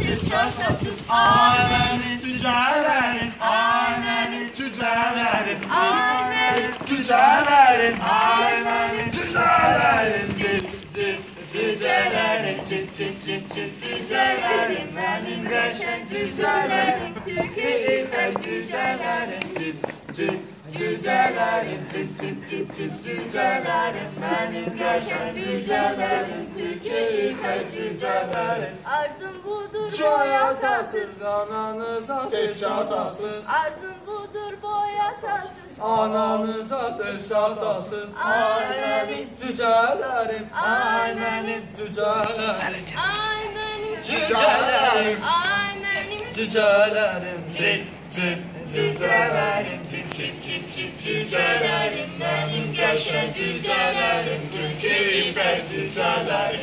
kız şakasız. Ay tüccarların, ay tüccarların, ay tüccarların, ay tüccarların, tüccarların, tüccarların, benim yaşan tüccarların, Türkiye İpek tüccarların, tüccarların, tüccarların, benim yaşan tüccarların, Türkiye İpek tüccarların. Arzum budur Boyatasız, ananız ateş çatasız. Arzum budur boyatasız. Ananız ateş çatasız. Ay benim tüccarlarım, ay benim tüccarlarım, Ay benim tüccarlarım, ay benim tüccarlarım, tüccarlarım, tüccarlarım, benim yaşan tüccarlarım, Türkiye İpek tüccarlarım.